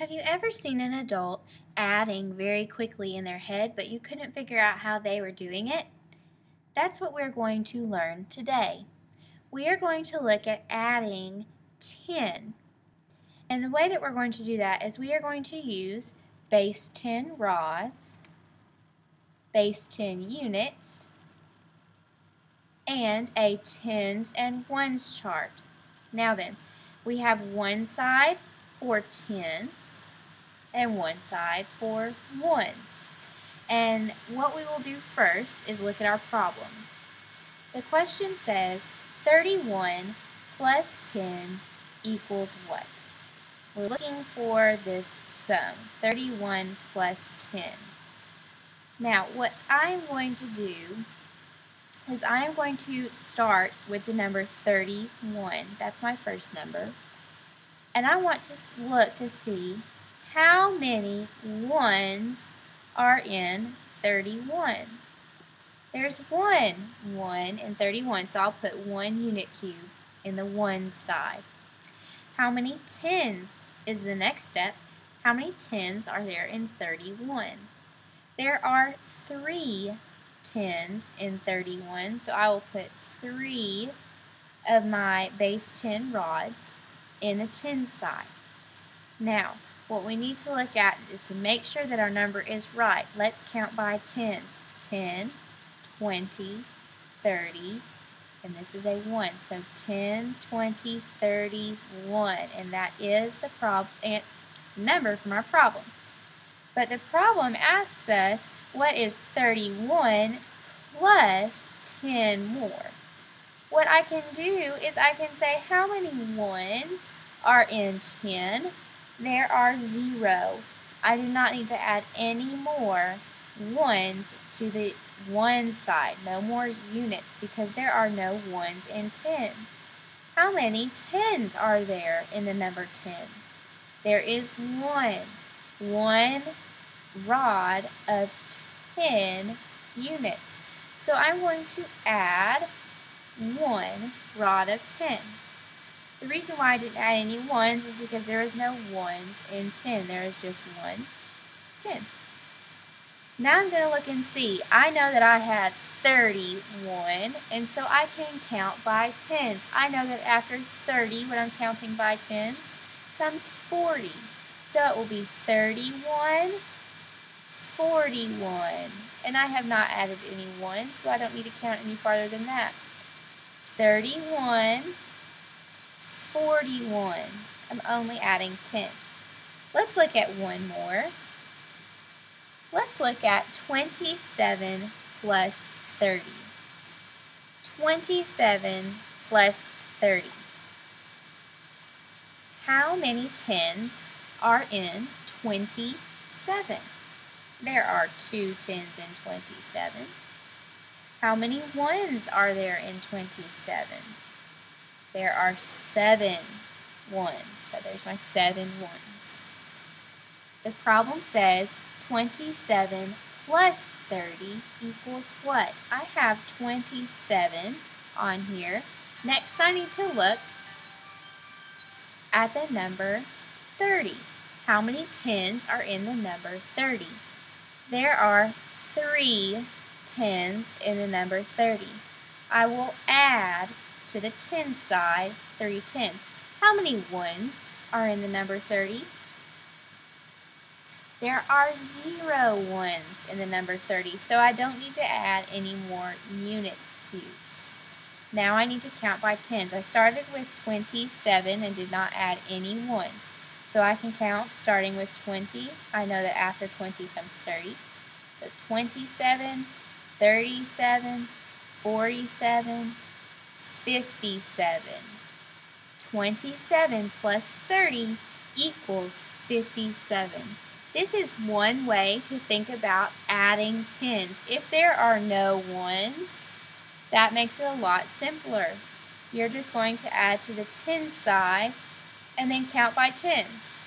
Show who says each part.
Speaker 1: Have you ever seen an adult adding very quickly in their head, but you couldn't figure out how they were doing it? That's what we're going to learn today. We are going to look at adding 10. And the way that we're going to do that is we are going to use base 10 rods, base 10 units, and a tens and ones chart. Now then, we have one side for tens and one side for ones. And what we will do first is look at our problem. The question says 31 plus 10 equals what? We're looking for this sum, 31 plus 10. Now, what I'm going to do is I am going to start with the number 31. That's my first number. And I want to look to see how many ones are in 31. There's one in 31, so I'll put 1 unit cube in the ones side. How many tens is the next step? How many tens are there in 31? There are 3 tens in 31, so I will put 3 of my base 10 rods in the tens side. Now, what we need to look at is to make sure that our number is right. Let's count by tens. 10, 20, 30, and this is a 1. So 10, 20, 31, and that is the number from our problem. But the problem asks us, what is 31 plus 10 more? What I can do is I can say how many ones are in 10? There are 0. I do not need to add any more ones to the one side. No more units because there are no ones in 10. How many tens are there in the number 10? There is 1. 1 rod of 10 units. So I'm going to add 1 rod of 10. The reason why I didn't add any ones is because there is no ones in 10. There is just 1 10. Now I'm going to look and see. I know that I had 31, and so I can count by tens. I know that after 30, when I'm counting by tens, comes 40. So it will be 31, 41. And I have not added any ones, so I don't need to count any farther than that. 31, 41. I'm only adding 10. Let's look at one more. Let's look at 27 plus 30. 27 plus 30. How many tens are in 27? There are 2 tens in 27. How many ones are there in 27? There are 7 ones. So there's my 7 ones. The problem says 27 plus 30 equals what? I have 27 on here. Next, I need to look at the number 30. How many tens are in the number 30? There are 3 tens in the number 30. I will add to the 10 side 3 tens. How many ones are in the number 30? There are 0 ones in the number 30, so I don't need to add any more unit cubes. Now I need to count by tens. I started with 27 and did not add any ones. So I can count starting with 20. I know that after 20 comes 30. So 27, 37, 47, 57. 27 plus 30 equals 57. This is one way to think about adding tens. If there are no ones, that makes it a lot simpler. You're just going to add to the tens side and then count by tens.